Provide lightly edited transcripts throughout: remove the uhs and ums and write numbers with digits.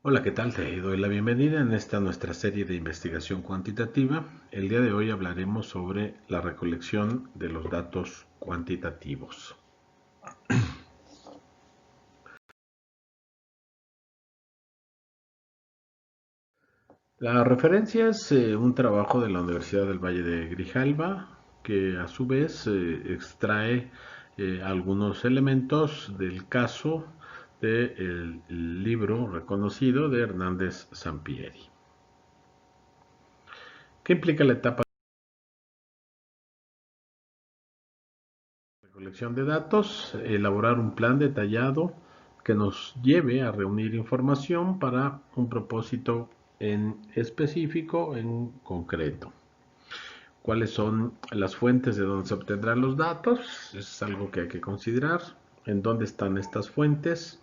Hola, ¿qué tal? Te doy la bienvenida en esta nuestra serie de investigación cuantitativa. El día de hoy hablaremos sobre la recolección de los datos cuantitativos. La referencia es un trabajo de la Universidad del Valle de Grijalba que a su vez extrae algunos elementos del caso del libro reconocido de Hernández Sampieri. ¿Qué implica la etapa recolección de datos? Elaborar un plan detallado que nos lleve a reunir información para un propósito en específico, en concreto. ¿Cuáles son las fuentes de donde se obtendrán los datos? Es algo que hay que considerar. ¿En dónde están estas fuentes?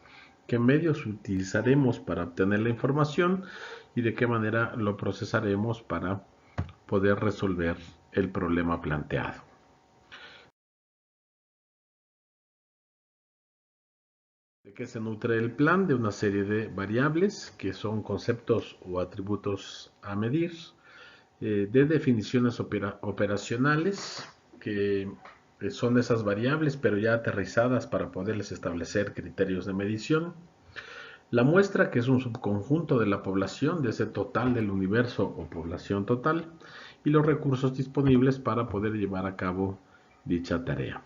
¿Qué medios utilizaremos para obtener la información? ¿Y de qué manera lo procesaremos para poder resolver el problema planteado? ¿De qué se nutre el plan? De una serie de variables que son conceptos o atributos a medir, de definiciones operacionales que son esas variables pero ya aterrizadas para poderles establecer criterios de medición. La muestra, que es un subconjunto de la población, de ese total del universo o población total, y los recursos disponibles para poder llevar a cabo dicha tarea.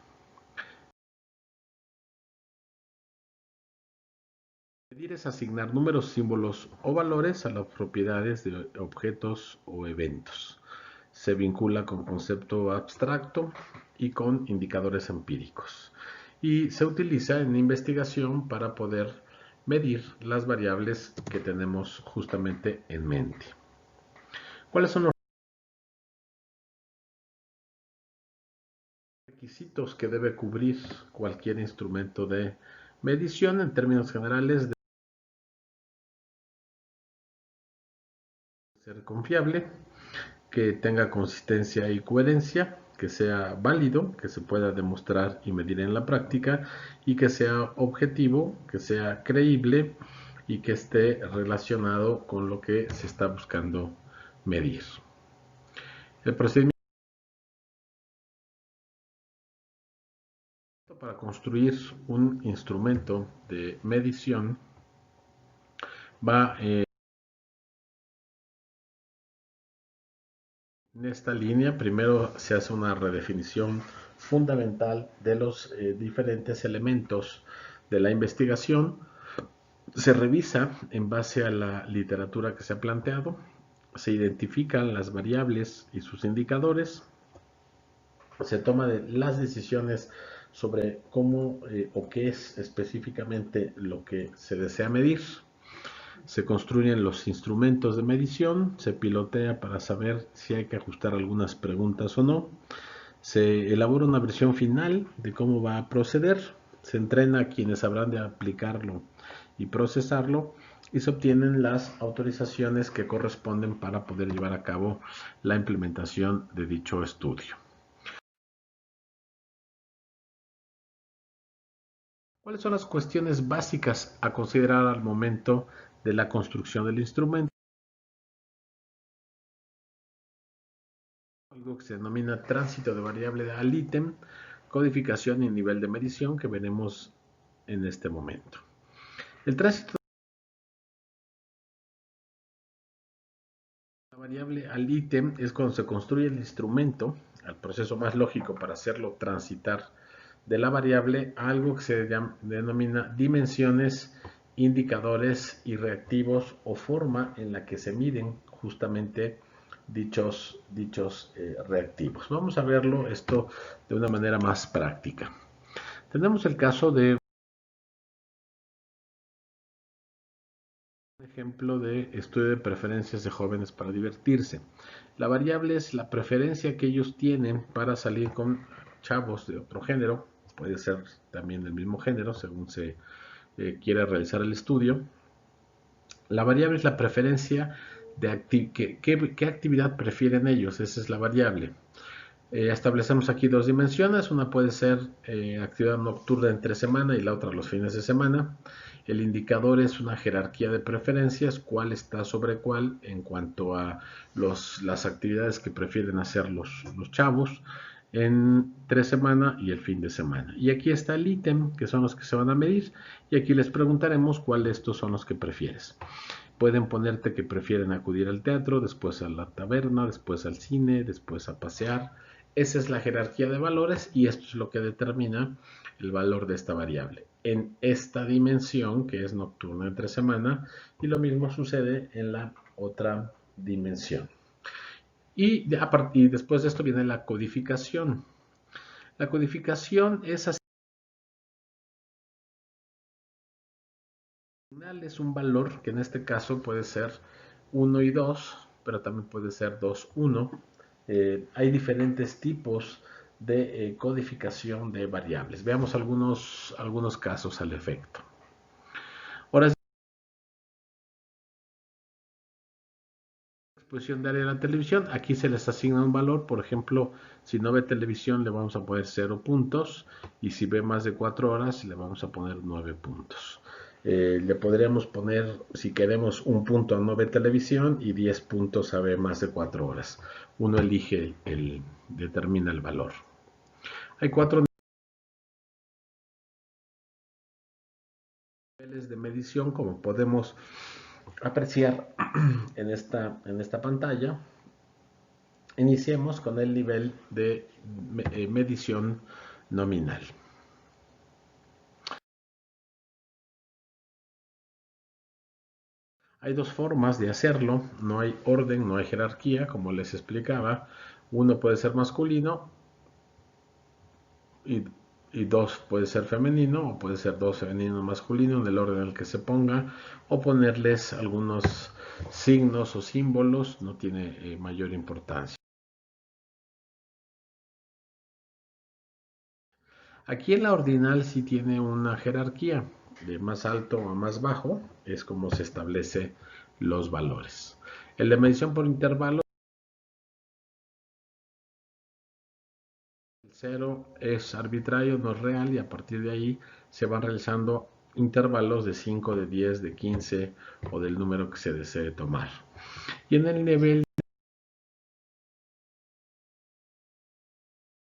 Medir es asignar números, símbolos o valores a las propiedades de objetos o eventos. Se vincula con concepto abstracto y con indicadores empíricos. Y se utiliza en investigación para poder medir las variables que tenemos justamente en mente. ¿Cuáles son los requisitos que debe cubrir cualquier instrumento de medición? En términos generales, debe ser confiable, que tenga consistencia y coherencia, que sea válido, que se pueda demostrar y medir en la práctica, y que sea objetivo, que sea creíble y que esté relacionado con lo que se está buscando medir. El procedimiento para construir un instrumento de medición va en esta línea. Primero se hace una redefinición fundamental de los diferentes elementos de la investigación. Se revisa en base a la literatura que se ha planteado, se identifican las variables y sus indicadores, se toman las decisiones sobre cómo o qué es específicamente lo que se desea medir, se construyen los instrumentos de medición, se pilotea para saber si hay que ajustar algunas preguntas o no, se elabora una versión final de cómo va a proceder, se entrena a quienes habrán de aplicarlo y procesarlo, y se obtienen las autorizaciones que corresponden para poder llevar a cabo la implementación de dicho estudio. ¿Cuáles son las cuestiones básicas a considerar al momento de la construcción del instrumento? Algo que se denomina tránsito de variable al ítem, codificación y nivel de medición, que veremos en este momento. El tránsito de la variable al ítem es cuando se construye el instrumento, el proceso más lógico para hacerlo transitar de la variable a algo que se denomina dimensiones, indicadores y reactivos, o forma en la que se miden justamente dichos reactivos. Vamos a verlo esto de una manera más práctica. Tenemos el caso de un ejemplo de estudio de preferencias de jóvenes para divertirse. La variable es la preferencia que ellos tienen para salir con chavos de otro género, puede ser también del mismo género según se quiera realizar el estudio. La variable es la preferencia de qué actividad prefieren ellos, esa es la variable. Establecemos aquí dos dimensiones, una puede ser actividad nocturna entre semana y la otra los fines de semana. El indicador es una jerarquía de preferencias, cuál está sobre cuál en cuanto a las actividades que prefieren hacer los chavos entre semana y el fin de semana. Y aquí está el ítem, que son los que se van a medir, y aquí les preguntaremos cuál de estos son los que prefieres. Pueden ponerte que prefieren acudir al teatro, después a la taberna, después al cine, después a pasear. Esa es la jerarquía de valores y esto es lo que determina el valor de esta variable en esta dimensión que es nocturna entre semana, y lo mismo sucede en la otra dimensión. Y después de esto viene la codificación. La codificación es así. Es un valor que en este caso puede ser 1 y 2, pero también puede ser 2, 1. Hay diferentes tipos de codificación de variables. Veamos algunos casos al efecto. Ahora, exposición diaria de la televisión, aquí se les asigna un valor. Por ejemplo, si no ve televisión le vamos a poner 0 puntos, y si ve más de 4 horas le vamos a poner 9 puntos. Le podríamos poner, si queremos, un punto a no ver televisión y 10 puntos a ver más de 4 horas. Uno elige, determina el valor. Hay 4 niveles de medición, como podemos apreciar en esta pantalla. Iniciemos con el nivel de medición nominal. Hay dos formas de hacerlo, no hay orden, no hay jerarquía, como les explicaba. Uno puede ser masculino y dos puede ser femenino, o puede ser dos femenino masculino en el orden en el que se ponga, o ponerles algunos signos o símbolos, no tiene mayor importancia. Aquí en la ordinal sí tiene una jerarquía, de más alto a más bajo, es como se establece los valores. El de medición por intervalo, el 0 es arbitrario, no es real, y a partir de ahí se van realizando intervalos de 5, de 10, de 15 o del número que se desee tomar. Y en el nivel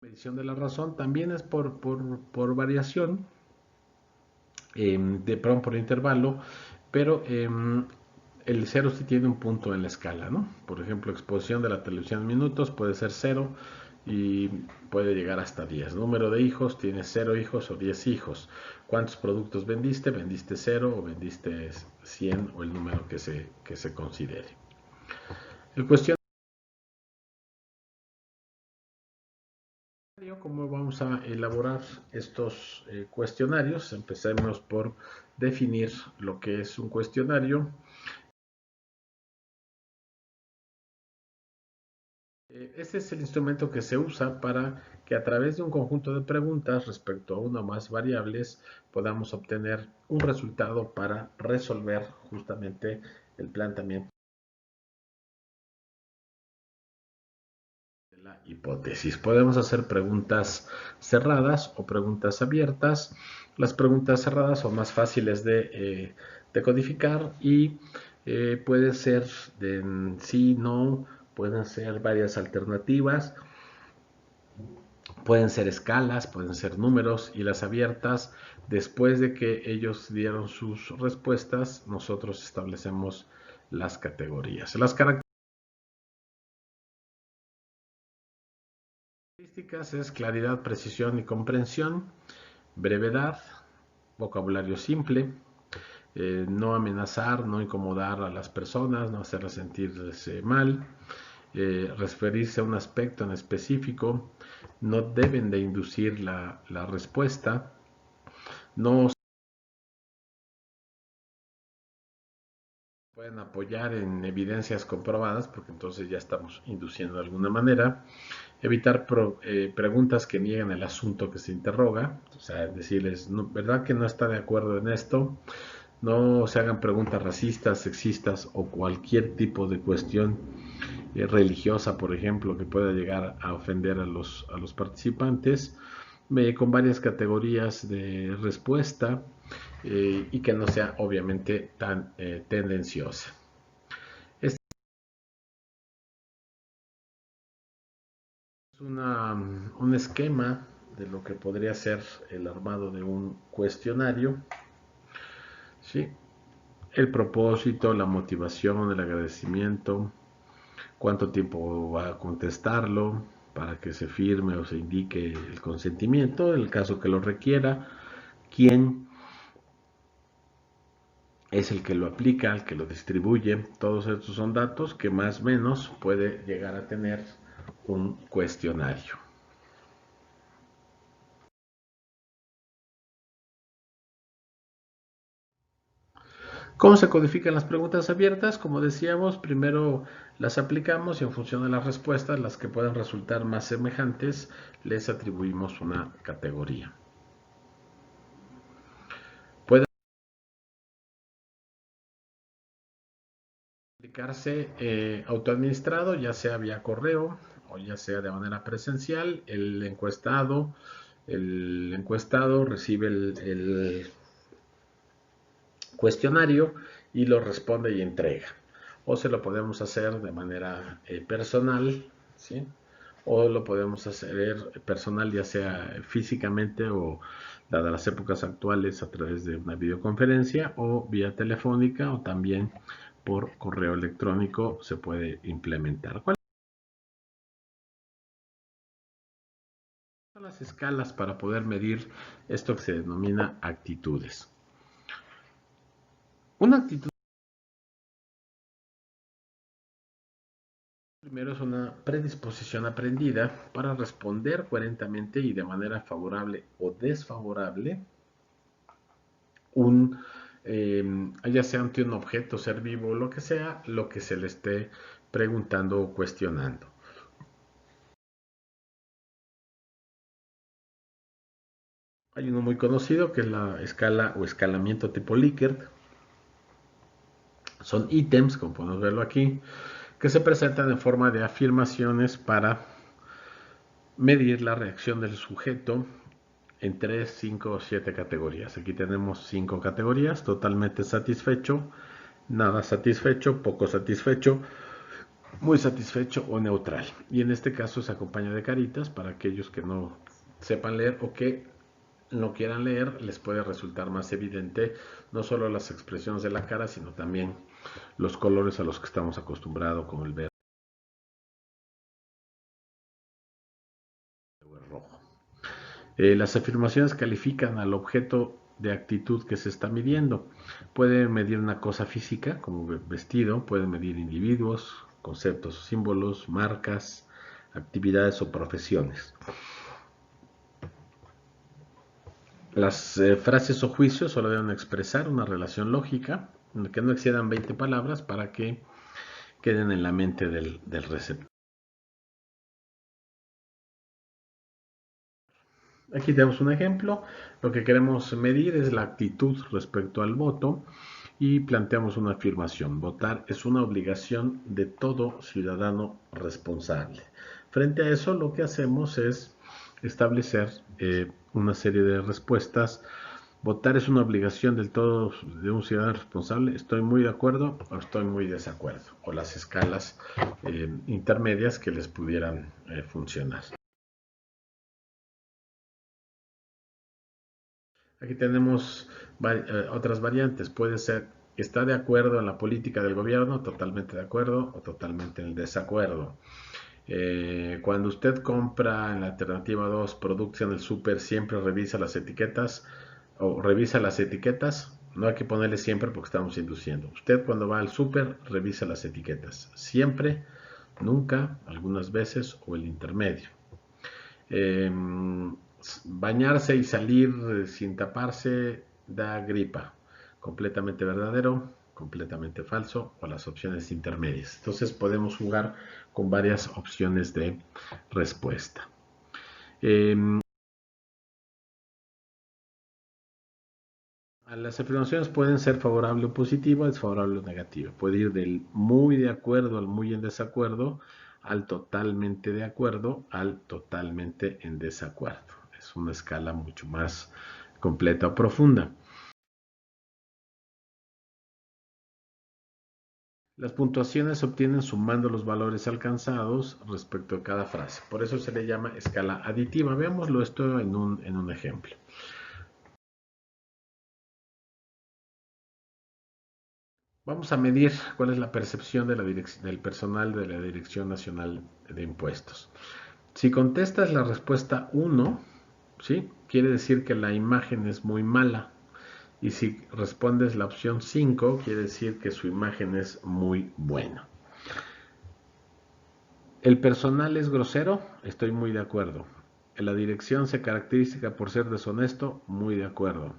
de medición de la razón también es por variación, por intervalo, pero el 0 sí tiene un punto en la escala, ¿no? Por ejemplo, exposición de la televisión en minutos puede ser 0 y puede llegar hasta 10. Número de hijos, tienes 0 hijos o 10 hijos. ¿Cuántos productos vendiste? ¿Vendiste 0 o vendiste 100 o el número que se considere? El cuestionario, ¿cómo vamos a elaborar estos cuestionarios? Empecemos por definir lo que es un cuestionario. Este es el instrumento que se usa para que a través de un conjunto de preguntas respecto a una o más variables podamos obtener un resultado para resolver justamente el planteamiento de la hipótesis. Podemos hacer preguntas cerradas o preguntas abiertas. Las preguntas cerradas son más fáciles de codificar y puede ser de sí, no, pueden ser varias alternativas. Pueden ser escalas, pueden ser números, y las abiertas, después de que ellos dieron sus respuestas, nosotros establecemos las categorías. Las características es claridad, precisión y comprensión, brevedad, vocabulario simple, no amenazar, no incomodar a las personas, no hacerlas sentirse mal, referirse a un aspecto en específico, no deben de inducir la respuesta, no pueden apoyar en evidencias comprobadas, porque entonces ya estamos induciendo de alguna manera. Evitar preguntas que nieguen el asunto que se interroga, o sea, decirles, no, ¿verdad que no está de acuerdo en esto? No se hagan preguntas racistas, sexistas o cualquier tipo de cuestión religiosa, por ejemplo, que pueda llegar a ofender a los participantes, con varias categorías de respuesta y que no sea obviamente tan tendenciosa. Este es un esquema de lo que podría ser el armado de un cuestionario, ¿sí? El propósito, la motivación, el agradecimiento, cuánto tiempo va a contestarlo para que se firme o se indique el consentimiento, en el caso que lo requiera, quién es el que lo aplica, el que lo distribuye. Todos estos son datos que más o menos puede llegar a tener un cuestionario. ¿Cómo se codifican las preguntas abiertas? Como decíamos, primero las aplicamos y en función de las respuestas, las que puedan resultar más semejantes, les atribuimos una categoría. Puede aplicarse autoadministrado, ya sea vía correo o ya sea de manera presencial. El encuestado recibe el cuestionario y lo responde y entrega. O se lo podemos hacer de manera personal, ¿sí? O lo podemos hacer personal ya sea físicamente o, dadas las épocas actuales, a través de una videoconferencia o vía telefónica o también por correo electrónico se puede implementar. ¿Cuáles son las escalas para poder medir esto que se denomina actitudes? Una actitud primero es una predisposición aprendida para responder coherentemente y de manera favorable o desfavorable ya sea ante un objeto, ser vivo o lo que sea, lo que se le esté preguntando o cuestionando. Hay uno muy conocido que es la escala o escalamiento tipo Likert. Son ítems, como podemos verlo aquí, que se presentan en forma de afirmaciones para medir la reacción del sujeto en 3, 5 o 7 categorías. Aquí tenemos 5 categorías: totalmente satisfecho, nada satisfecho, poco satisfecho, muy satisfecho o neutral. Y en este caso se acompaña de caritas para aquellos que no sepan leer o que no quieran leer, les puede resultar más evidente no solo las expresiones de la cara, sino también los colores a los que estamos acostumbrados, como el verde o el rojo. Las afirmaciones califican al objeto de actitud que se está midiendo. Puede medir una cosa física, como vestido, puede medir individuos, conceptos o símbolos, marcas, actividades o profesiones. Las frases o juicios solo deben expresar una relación lógica que no excedan 20 palabras para que queden en la mente del receptor. Aquí tenemos un ejemplo. Lo que queremos medir es la actitud respecto al voto y planteamos una afirmación. Votar es una obligación de todo ciudadano responsable. Frente a eso, lo que hacemos es establecer una serie de respuestas. Votar es una obligación del todo de un ciudadano responsable. Estoy muy de acuerdo o estoy muy desacuerdo. O las escalas intermedias que les pudieran funcionar. Aquí tenemos otras variantes. Puede ser: está de acuerdo en la política del gobierno, totalmente de acuerdo o totalmente en desacuerdo. Cuando usted compra en la alternativa 2 productos en el súper, siempre revisa las etiquetas o revisa las etiquetas. No hay que ponerle siempre porque estamos induciendo. Usted cuando va al súper revisa las etiquetas. Siempre, nunca, algunas veces o el intermedio. Eh, Bañarse y salir sin taparse da gripa. Completamente verdadero, completamente falso o las opciones intermedias. Entonces podemos jugar con varias opciones de respuesta. Las afirmaciones pueden ser favorable o positiva, desfavorable o negativa. Puede ir del muy de acuerdo al muy en desacuerdo, al totalmente de acuerdo, al totalmente en desacuerdo. Es una escala mucho más completa o profunda. Las puntuaciones se obtienen sumando los valores alcanzados respecto a cada frase. Por eso se le llama escala aditiva. Veámoslo esto en un ejemplo. Vamos a medir cuál es la percepción de del personal de la Dirección Nacional de Impuestos. Si contestas la respuesta 1, ¿sí? Quiere decir que la imagen es muy mala. Y si respondes la opción 5, quiere decir que su imagen es muy buena. ¿El personal es grosero? Estoy muy de acuerdo. La dirección se caracteriza por ser deshonesto, muy de acuerdo.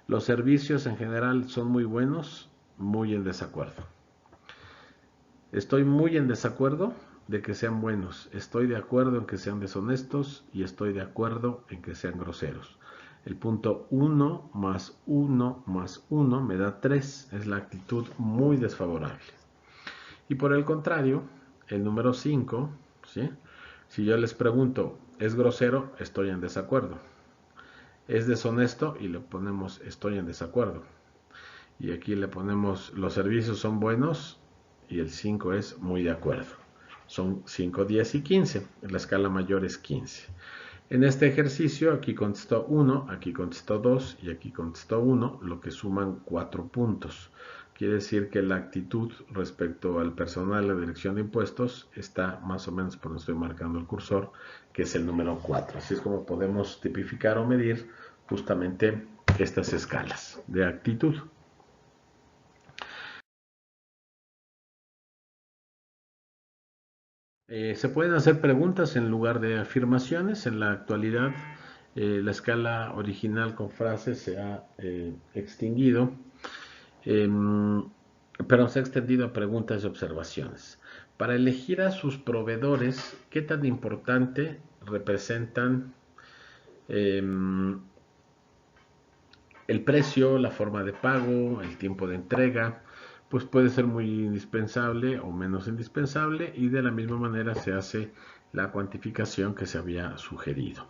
Los servicios en general son muy buenos, muy en desacuerdo. Estoy muy en desacuerdo de que sean buenos. Estoy de acuerdo en que sean deshonestos y estoy de acuerdo en que sean groseros. El punto 1 más 1 más 1 me da 3. Es la actitud muy desfavorable. Y por el contrario, el número 5, ¿sí? Si yo les pregunto, ¿es grosero? Estoy en desacuerdo. ¿Es deshonesto? Y le ponemos, estoy en desacuerdo. Y aquí le ponemos, los servicios son buenos y el 5 es muy de acuerdo. Son 5, 10 y 15. La escala mayor es 15. En este ejercicio, aquí contestó 1, aquí contestó 2 y aquí contestó 1, lo que suman 4 puntos. Quiere decir que la actitud respecto al personal de la Dirección de Impuestos está más o menos por donde estoy marcando el cursor, que es el número 4. Así es como podemos tipificar o medir justamente estas escalas de actitud. Se pueden hacer preguntas en lugar de afirmaciones. En la actualidad, la escala original con frases se ha extinguido, pero se ha extendido a preguntas y observaciones. Para elegir a sus proveedores, ¿qué tan importante representan el precio, la forma de pago, el tiempo de entrega? Pues puede ser muy indispensable o menos indispensable, y de la misma manera se hace la cuantificación que se había sugerido.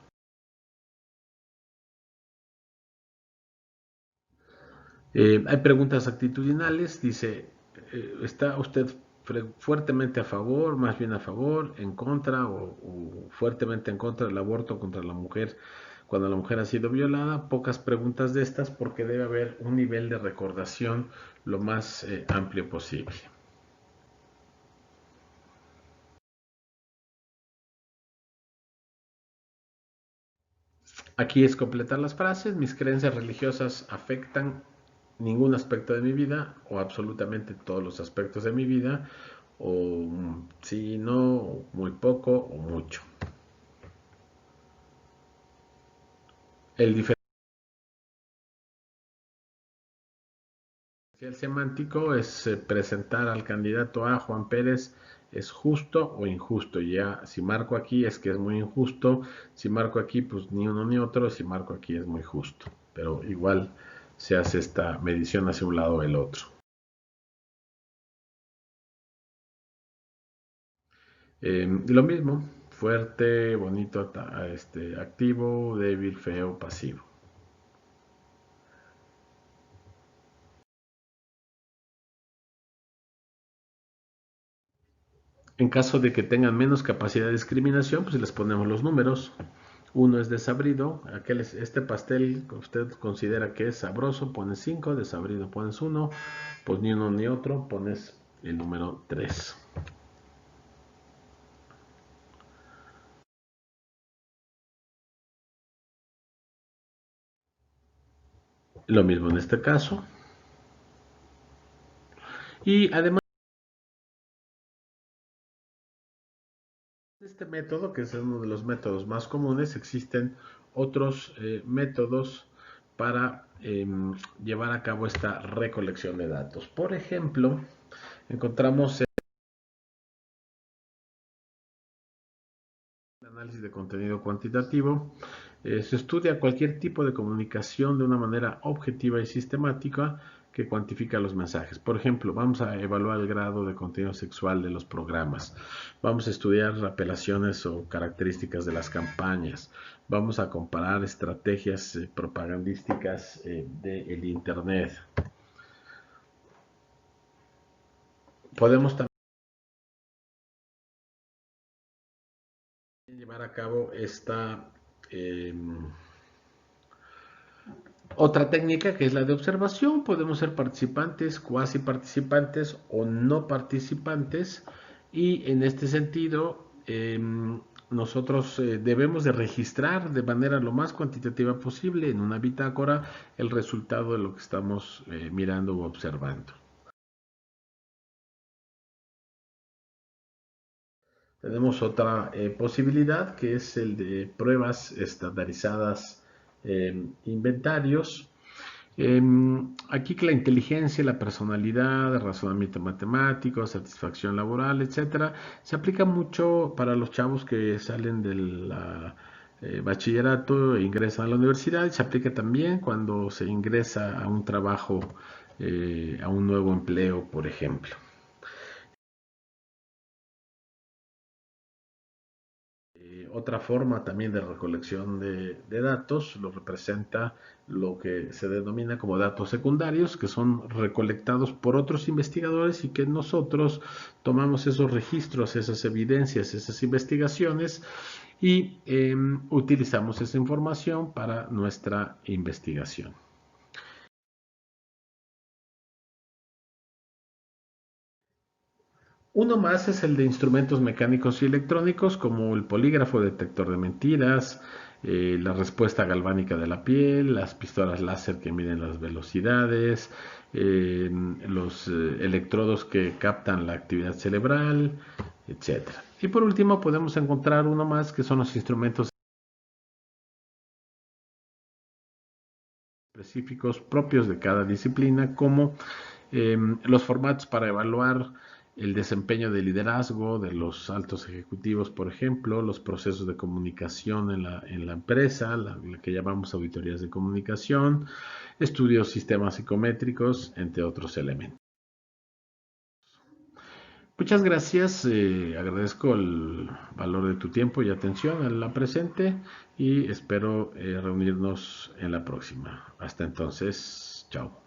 Hay preguntas actitudinales, dice, ¿está usted fuertemente a favor, más bien a favor, en contra o fuertemente en contra del aborto contra la mujer cuando la mujer ha sido violada? Pocas preguntas de estas, porque debe haber un nivel de recordación lo más amplio posible. Aquí es completar las frases. Mis creencias religiosas afectan ningún aspecto de mi vida o absolutamente todos los aspectos de mi vida, o sí, no, o muy poco o mucho. El diferencial semántico es presentar al candidato A, Juan Pérez, es justo o injusto. Ya, si marco aquí es que es muy injusto, si marco aquí pues ni uno ni otro, si marco aquí es muy justo. Pero igual se hace esta medición hacia un lado o el otro. Lo mismo, fuerte, bonito, activo, débil, feo, pasivo. En caso de que tengan menos capacidad de discriminación, pues les ponemos los números. Uno es desabrido, este pastel que usted considera que es sabroso, pones 5, desabrido pones 1, pues ni uno ni otro, pones el número 3. Lo mismo en este caso. Y además de este método, que es uno de los métodos más comunes, existen otros métodos para llevar a cabo esta recolección de datos. Por ejemplo, encontramos el análisis de contenido cuantitativo. Se estudia cualquier tipo de comunicación de una manera objetiva y sistemática que cuantifica los mensajes. Por ejemplo, vamos a evaluar el grado de contenido sexual de los programas. Vamos a estudiar apelaciones o características de las campañas. Vamos a comparar estrategias propagandísticas del Internet. Podemos también llevar a cabo esta otra técnica, que es la de observación. Podemos ser participantes, cuasi participantes o no participantes, y en este sentido nosotros debemos de registrar de manera lo más cuantitativa posible en una bitácora el resultado de lo que estamos mirando o observando. Tenemos otra posibilidad, que es el de pruebas estandarizadas, inventarios. Aquí que la inteligencia, la personalidad, el razonamiento matemático, satisfacción laboral, etcétera, se aplica mucho para los chavos que salen del bachillerato e ingresan a la universidad, y se aplica también cuando se ingresa a un trabajo, a un nuevo empleo, por ejemplo. Otra forma también de recolección de datos lo representa lo que se denomina como datos secundarios, que son recolectados por otros investigadores y que nosotros tomamos esos registros, esas evidencias, esas investigaciones, y utilizamos esa información para nuestra investigación. Uno más es el de instrumentos mecánicos y electrónicos, como el polígrafo detector de mentiras, la respuesta galvánica de la piel, las pistolas láser que miden las velocidades, los electrodos que captan la actividad cerebral, etcétera. Y por último podemos encontrar uno más, que son los instrumentos específicos propios de cada disciplina, como los formatos para evaluar el desempeño de liderazgo de los altos ejecutivos, por ejemplo, los procesos de comunicación en la empresa, la que llamamos auditorías de comunicación, estudios sistemas psicométricos, entre otros elementos. Muchas gracias, agradezco el valor de tu tiempo y atención a la presente, y espero reunirnos en la próxima. Hasta entonces, chao.